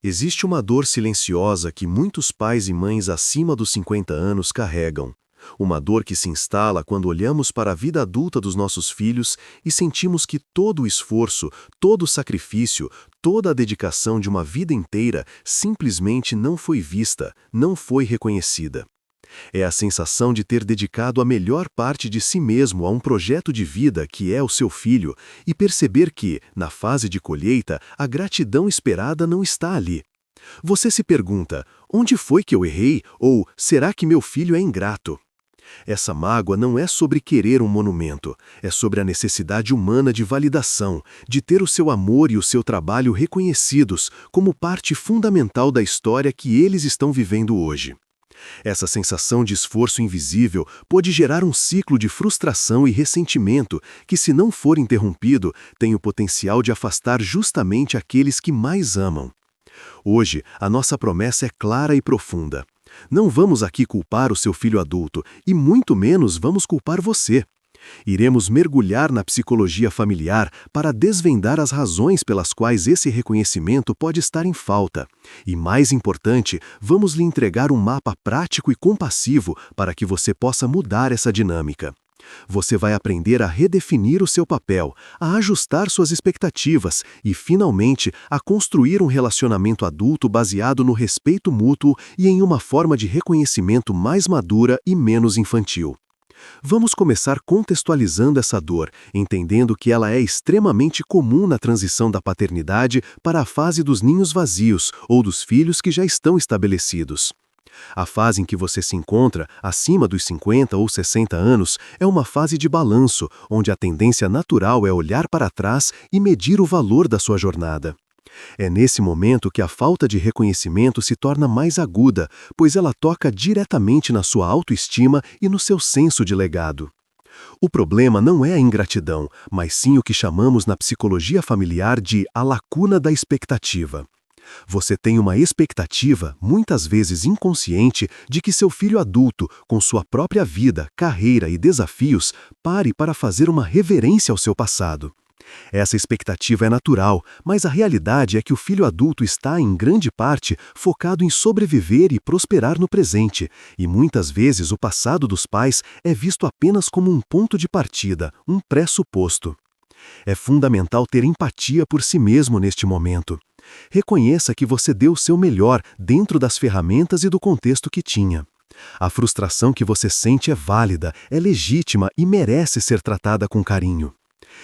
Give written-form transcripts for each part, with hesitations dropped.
Existe uma dor silenciosa que muitos pais e mães acima dos 50 anos carregam. Uma dor que se instala quando olhamos para a vida adulta dos nossos filhos e sentimos que todo o esforço, todo o sacrifício, toda a dedicação de uma vida inteira simplesmente não foi vista, não foi reconhecida. É a sensação de ter dedicado a melhor parte de si mesmo a um projeto de vida que é o seu filho e perceber que, na fase de colheita, a gratidão esperada não está ali. Você se pergunta, onde foi que eu errei? Ou será que meu filho é ingrato? Essa mágoa não é sobre querer um monumento, é sobre a necessidade humana de validação, de ter o seu amor e o seu trabalho reconhecidos como parte fundamental da história que eles estão vivendo hoje. Essa sensação de esforço invisível pode gerar um ciclo de frustração e ressentimento que, se não for interrompido, tem o potencial de afastar justamente aqueles que mais amam. Hoje, a nossa promessa é clara e profunda. Não vamos aqui culpar o seu filho adulto e muito menos vamos culpar você. Iremos mergulhar na psicologia familiar para desvendar as razões pelas quais esse reconhecimento pode estar em falta. E, mais importante, vamos lhe entregar um mapa prático e compassivo para que você possa mudar essa dinâmica. Você vai aprender a redefinir o seu papel, a ajustar suas expectativas e, finalmente, a construir um relacionamento adulto baseado no respeito mútuo e em uma forma de reconhecimento mais madura e menos infantil. Vamos começar contextualizando essa dor, entendendo que ela é extremamente comum na transição da paternidade para a fase dos ninhos vazios ou dos filhos que já estão estabelecidos. A fase em que você se encontra, acima dos 50 ou 60 anos, é uma fase de balanço, onde a tendência natural é olhar para trás e medir o valor da sua jornada. É nesse momento que a falta de reconhecimento se torna mais aguda, pois ela toca diretamente na sua autoestima e no seu senso de legado. O problema não é a ingratidão, mas sim o que chamamos na psicologia familiar de a lacuna da expectativa. Você tem uma expectativa, muitas vezes inconsciente, de que seu filho adulto, com sua própria vida, carreira e desafios, pare para fazer uma reverência ao seu passado. Essa expectativa é natural, mas a realidade é que o filho adulto está, em grande parte, focado em sobreviver e prosperar no presente, e muitas vezes o passado dos pais é visto apenas como um ponto de partida, um pressuposto. É fundamental ter empatia por si mesmo neste momento. Reconheça que você deu o seu melhor dentro das ferramentas e do contexto que tinha. A frustração que você sente é válida, é legítima e merece ser tratada com carinho.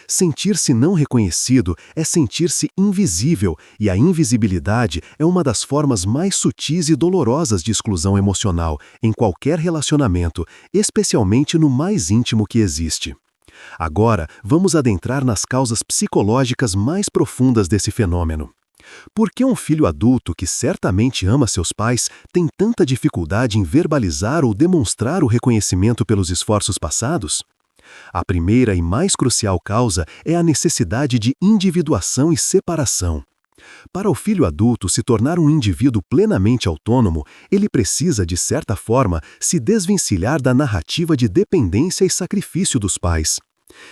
Sentir-se não reconhecido é sentir-se invisível, e a invisibilidade é uma das formas mais sutis e dolorosas de exclusão emocional em qualquer relacionamento, especialmente no mais íntimo que existe. Agora, vamos adentrar nas causas psicológicas mais profundas desse fenômeno. Por que um filho adulto que certamente ama seus pais tem tanta dificuldade em verbalizar ou demonstrar o reconhecimento pelos esforços passados? A primeira e mais crucial causa é a necessidade de individuação e separação. Para o filho adulto se tornar um indivíduo plenamente autônomo, ele precisa, de certa forma, se desvencilhar da narrativa de dependência e sacrifício dos pais.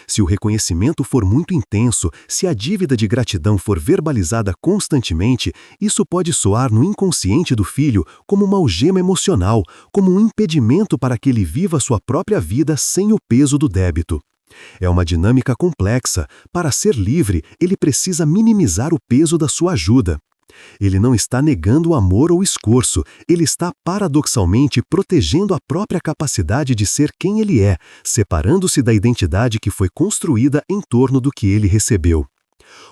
Se o reconhecimento for muito intenso, se a dívida de gratidão for verbalizada constantemente, isso pode soar no inconsciente do filho como uma algema emocional, como um impedimento para que ele viva sua própria vida sem o peso do débito. É uma dinâmica complexa. Para ser livre, ele precisa minimizar o peso da sua ajuda. Ele não está negando o amor ou esforço, ele está paradoxalmente protegendo a própria capacidade de ser quem ele é, separando-se da identidade que foi construída em torno do que ele recebeu.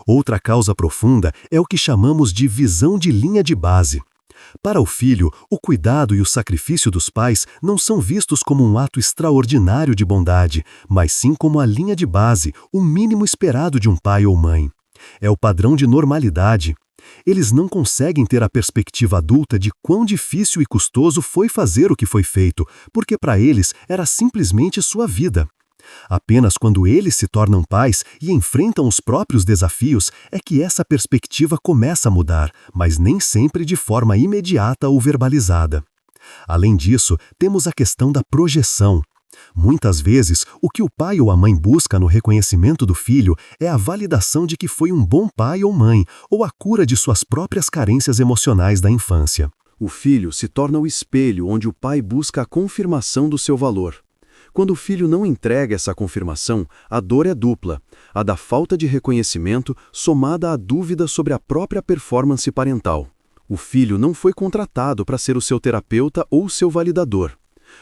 Outra causa profunda é o que chamamos de visão de linha de base. Para o filho, o cuidado e o sacrifício dos pais não são vistos como um ato extraordinário de bondade, mas sim como a linha de base, o mínimo esperado de um pai ou mãe. É o padrão de normalidade. Eles não conseguem ter a perspectiva adulta de quão difícil e custoso foi fazer o que foi feito, porque para eles era simplesmente sua vida. Apenas quando eles se tornam pais e enfrentam os próprios desafios é que essa perspectiva começa a mudar, mas nem sempre de forma imediata ou verbalizada. Além disso, temos a questão da projeção. Muitas vezes, o que o pai ou a mãe busca no reconhecimento do filho é a validação de que foi um bom pai ou mãe, ou a cura de suas próprias carências emocionais da infância. O filho se torna o espelho onde o pai busca a confirmação do seu valor. Quando o filho não entrega essa confirmação, a dor é dupla, a da falta de reconhecimento somada à dúvida sobre a própria performance parental. O filho não foi contratado para ser o seu terapeuta ou o seu validador.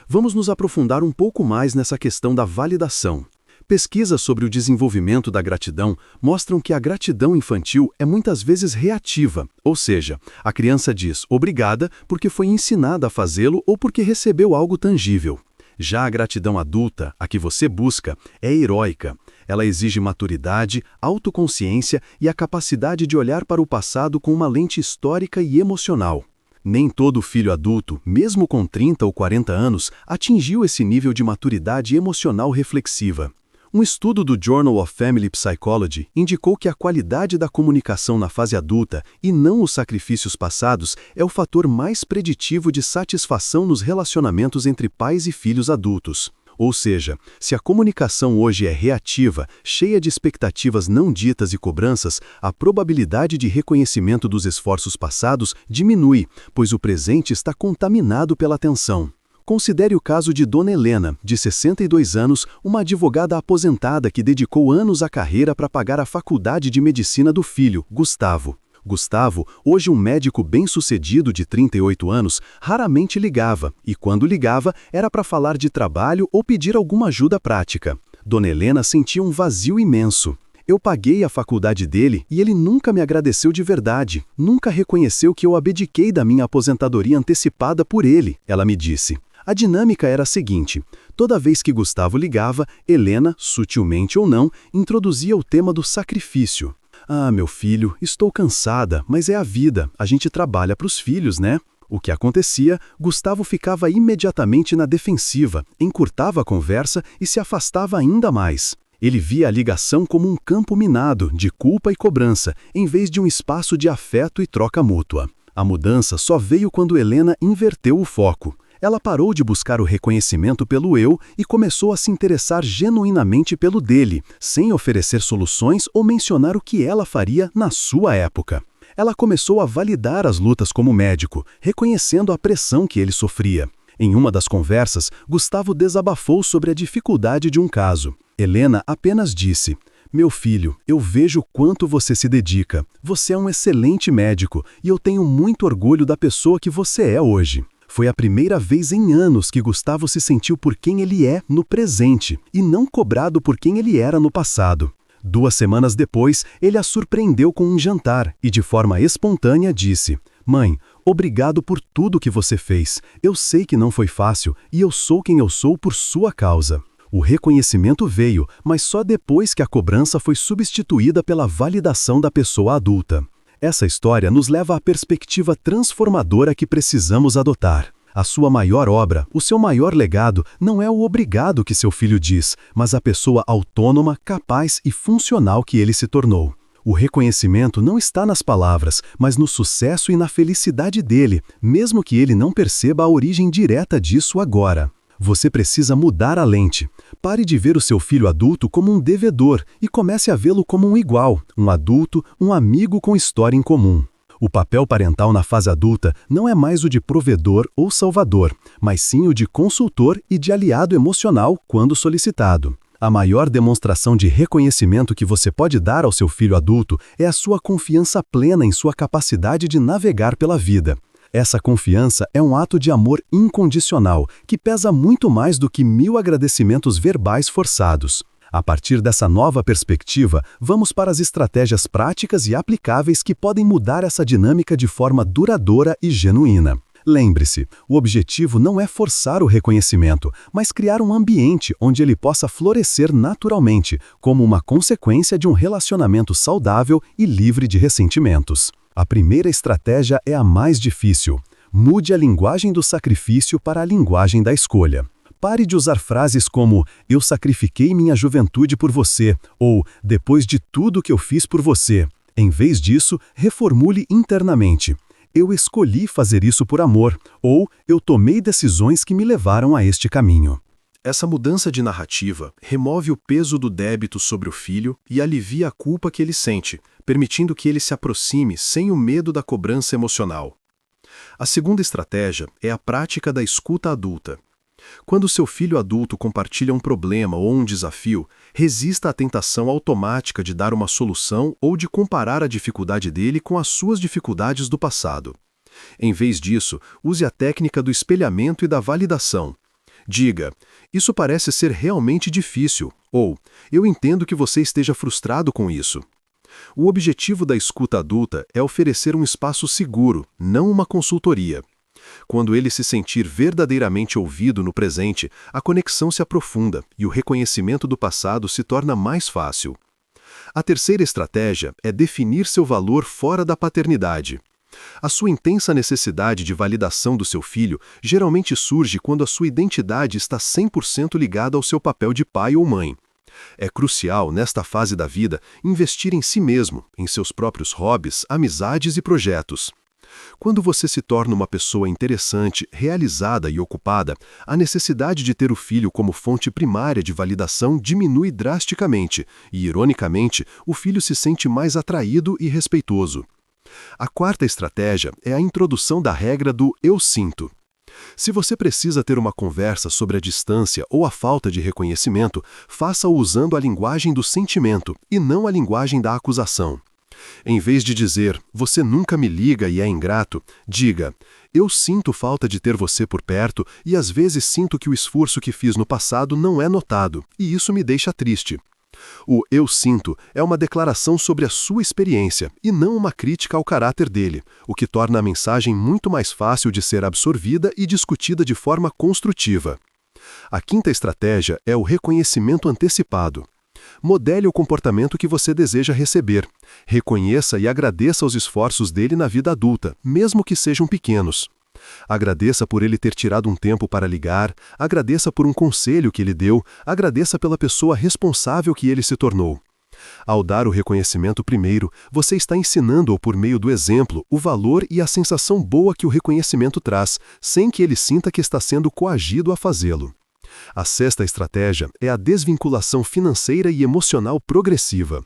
Vamos nos aprofundar um pouco mais nessa questão da validação. Pesquisas sobre o desenvolvimento da gratidão mostram que a gratidão infantil é muitas vezes reativa, ou seja, a criança diz obrigada porque foi ensinada a fazê-lo ou porque recebeu algo tangível. Já a gratidão adulta, a que você busca, é heróica. Ela exige maturidade, autoconsciência e a capacidade de olhar para o passado com uma lente histórica e emocional. Nem todo filho adulto, mesmo com 30 ou 40 anos, atingiu esse nível de maturidade emocional reflexiva. Um estudo do Journal of Family Psychology indicou que a qualidade da comunicação na fase adulta, e não os sacrifícios passados, é o fator mais preditivo de satisfação nos relacionamentos entre pais e filhos adultos. Ou seja, se a comunicação hoje é reativa, cheia de expectativas não ditas e cobranças, a probabilidade de reconhecimento dos esforços passados diminui, pois o presente está contaminado pela tensão. Considere o caso de Dona Helena, de 62 anos, uma advogada aposentada que dedicou anos à carreira para pagar a faculdade de medicina do filho, Gustavo. Gustavo, hoje um médico bem-sucedido de 38 anos, raramente ligava, e quando ligava era para falar de trabalho ou pedir alguma ajuda prática. Dona Helena sentia um vazio imenso. Eu paguei a faculdade dele e ele nunca me agradeceu de verdade, nunca reconheceu que eu abdiquei da minha aposentadoria antecipada por ele, ela me disse. A dinâmica era a seguinte: toda vez que Gustavo ligava, Helena, sutilmente ou não, introduzia o tema do sacrifício. Ah, meu filho, estou cansada, mas é a vida, a gente trabalha para os filhos, né? O que acontecia, Gustavo ficava imediatamente na defensiva, encurtava a conversa e se afastava ainda mais. Ele via a ligação como um campo minado de culpa e cobrança, em vez de um espaço de afeto e troca mútua. A mudança só veio quando Helena inverteu o foco. Ela parou de buscar o reconhecimento pelo eu e começou a se interessar genuinamente pelo dele, sem oferecer soluções ou mencionar o que ela faria na sua época. Ela começou a validar as lutas como médico, reconhecendo a pressão que ele sofria. Em uma das conversas, Gustavo desabafou sobre a dificuldade de um caso. Helena apenas disse: "Meu filho, eu vejo o quanto você se dedica. Você é um excelente médico e eu tenho muito orgulho da pessoa que você é hoje." Foi a primeira vez em anos que Gustavo se sentiu por quem ele é no presente e não cobrado por quem ele era no passado. 2 semanas depois, ele a surpreendeu com um jantar e, de forma espontânea, disse: "Mãe, obrigado por tudo que você fez. Eu sei que não foi fácil e eu sou quem eu sou por sua causa." O reconhecimento veio, mas só depois que a cobrança foi substituída pela validação da pessoa adulta. Essa história nos leva à perspectiva transformadora que precisamos adotar. A sua maior obra, o seu maior legado, não é o obrigado que seu filho diz, mas a pessoa autônoma, capaz e funcional que ele se tornou. O reconhecimento não está nas palavras, mas no sucesso e na felicidade dele, mesmo que ele não perceba a origem direta disso agora. Você precisa mudar a lente. Pare de ver o seu filho adulto como um devedor e comece a vê-lo como um igual, um adulto, um amigo com história em comum. O papel parental na fase adulta não é mais o de provedor ou salvador, mas sim o de consultor e de aliado emocional quando solicitado. A maior demonstração de reconhecimento que você pode dar ao seu filho adulto é a sua confiança plena em sua capacidade de navegar pela vida. Essa confiança é um ato de amor incondicional, que pesa muito mais do que 1000 agradecimentos verbais forçados. A partir dessa nova perspectiva, vamos para as estratégias práticas e aplicáveis que podem mudar essa dinâmica de forma duradoura e genuína. Lembre-se, o objetivo não é forçar o reconhecimento, mas criar um ambiente onde ele possa florescer naturalmente, como uma consequência de um relacionamento saudável e livre de ressentimentos. A primeira estratégia é a mais difícil. Mude a linguagem do sacrifício para a linguagem da escolha. Pare de usar frases como "eu sacrifiquei minha juventude por você" ou "depois de tudo que eu fiz por você". Em vez disso, reformule internamente: "eu escolhi fazer isso por amor" ou "eu tomei decisões que me levaram a este caminho". Essa mudança de narrativa remove o peso do débito sobre o filho e alivia a culpa que ele sente, permitindo que ele se aproxime sem o medo da cobrança emocional. A segunda estratégia é a prática da escuta adulta. Quando seu filho adulto compartilha um problema ou um desafio, resista à tentação automática de dar uma solução ou de comparar a dificuldade dele com as suas dificuldades do passado. Em vez disso, use a técnica do espelhamento e da validação. Diga: "Isso parece ser realmente difícil", ou "Eu entendo que você esteja frustrado com isso". O objetivo da escuta adulta é oferecer um espaço seguro, não uma consultoria. Quando ele se sentir verdadeiramente ouvido no presente, a conexão se aprofunda e o reconhecimento do passado se torna mais fácil. A terceira estratégia é definir seu valor fora da paternidade. A sua intensa necessidade de validação do seu filho geralmente surge quando a sua identidade está 100% ligada ao seu papel de pai ou mãe. É crucial, nesta fase da vida, investir em si mesmo, em seus próprios hobbies, amizades e projetos. Quando você se torna uma pessoa interessante, realizada e ocupada, a necessidade de ter o filho como fonte primária de validação diminui drasticamente e, ironicamente, o filho se sente mais atraído e respeitoso. A quarta estratégia é a introdução da regra do "eu sinto". Se você precisa ter uma conversa sobre a distância ou a falta de reconhecimento, faça-o usando a linguagem do sentimento e não a linguagem da acusação. Em vez de dizer "você nunca me liga e é ingrato", diga "eu sinto falta de ter você por perto e às vezes sinto que o esforço que fiz no passado não é notado, e isso me deixa triste". O "eu sinto" é uma declaração sobre a sua experiência e não uma crítica ao caráter dele, o que torna a mensagem muito mais fácil de ser absorvida e discutida de forma construtiva. A quinta estratégia é o reconhecimento antecipado. Modele o comportamento que você deseja receber. Reconheça e agradeça os esforços dele na vida adulta, mesmo que sejam pequenos. Agradeça por ele ter tirado um tempo para ligar, agradeça por um conselho que ele deu, agradeça pela pessoa responsável que ele se tornou. Ao dar o reconhecimento primeiro, você está ensinando-o por meio do exemplo o valor e a sensação boa que o reconhecimento traz, sem que ele sinta que está sendo coagido a fazê-lo. A sexta estratégia é a desvinculação financeira e emocional progressiva.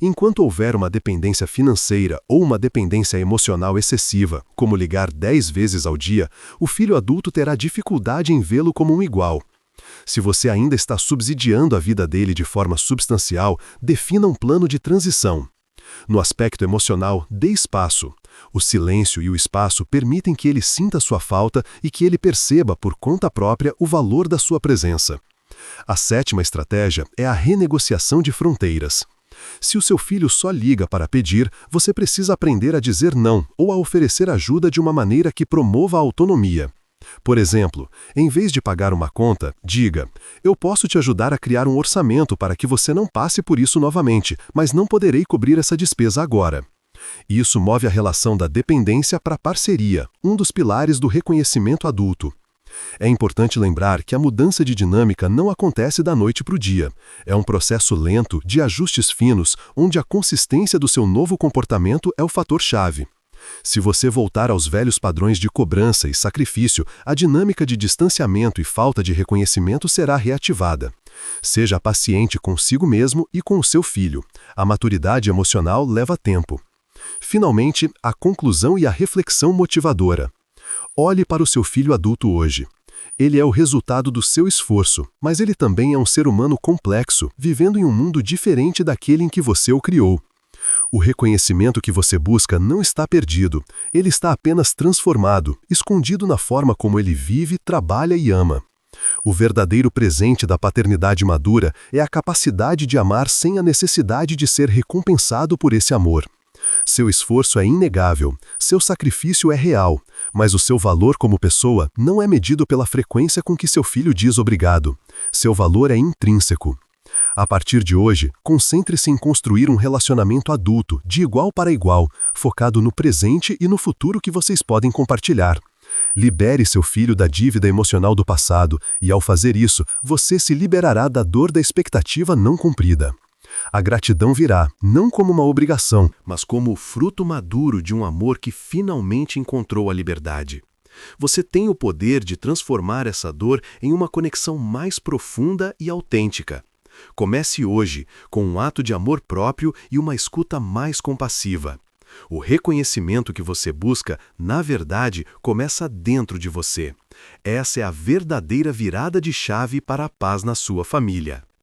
Enquanto houver uma dependência financeira ou uma dependência emocional excessiva, como ligar 10 vezes ao dia, o filho adulto terá dificuldade em vê-lo como um igual. Se você ainda está subsidiando a vida dele de forma substancial, defina um plano de transição. No aspecto emocional, dê espaço. O silêncio e o espaço permitem que ele sinta sua falta e que ele perceba por conta própria o valor da sua presença. A sétima estratégia é a renegociação de fronteiras. Se o seu filho só liga para pedir, você precisa aprender a dizer não ou a oferecer ajuda de uma maneira que promova a autonomia. Por exemplo, em vez de pagar uma conta, diga: "Eu posso te ajudar a criar um orçamento para que você não passe por isso novamente, mas não poderei cobrir essa despesa agora". Isso move a relação da dependência para a parceria, um dos pilares do reconhecimento adulto. É importante lembrar que a mudança de dinâmica não acontece da noite para o dia. É um processo lento, de ajustes finos, onde a consistência do seu novo comportamento é o fator-chave. Se você voltar aos velhos padrões de cobrança e sacrifício, a dinâmica de distanciamento e falta de reconhecimento será reativada. Seja paciente consigo mesmo e com o seu filho. A maturidade emocional leva tempo. Finalmente, a conclusão e a reflexão motivadora. Olhe para o seu filho adulto hoje. Ele é o resultado do seu esforço, mas ele também é um ser humano complexo, vivendo em um mundo diferente daquele em que você o criou. O reconhecimento que você busca não está perdido, ele está apenas transformado, escondido na forma como ele vive, trabalha e ama. O verdadeiro presente da paternidade madura é a capacidade de amar sem a necessidade de ser recompensado por esse amor. Seu esforço é inegável, seu sacrifício é real, mas o seu valor como pessoa não é medido pela frequência com que seu filho diz obrigado. Seu valor é intrínseco. A partir de hoje, concentre-se em construir um relacionamento adulto, de igual para igual, focado no presente e no futuro que vocês podem compartilhar. Libere seu filho da dívida emocional do passado e, ao fazer isso, você se liberará da dor da expectativa não cumprida. A gratidão virá, não como uma obrigação, mas como o fruto maduro de um amor que finalmente encontrou a liberdade. Você tem o poder de transformar essa dor em uma conexão mais profunda e autêntica. Comece hoje com um ato de amor próprio e uma escuta mais compassiva. O reconhecimento que você busca, na verdade, começa dentro de você. Essa é a verdadeira virada de chave para a paz na sua família.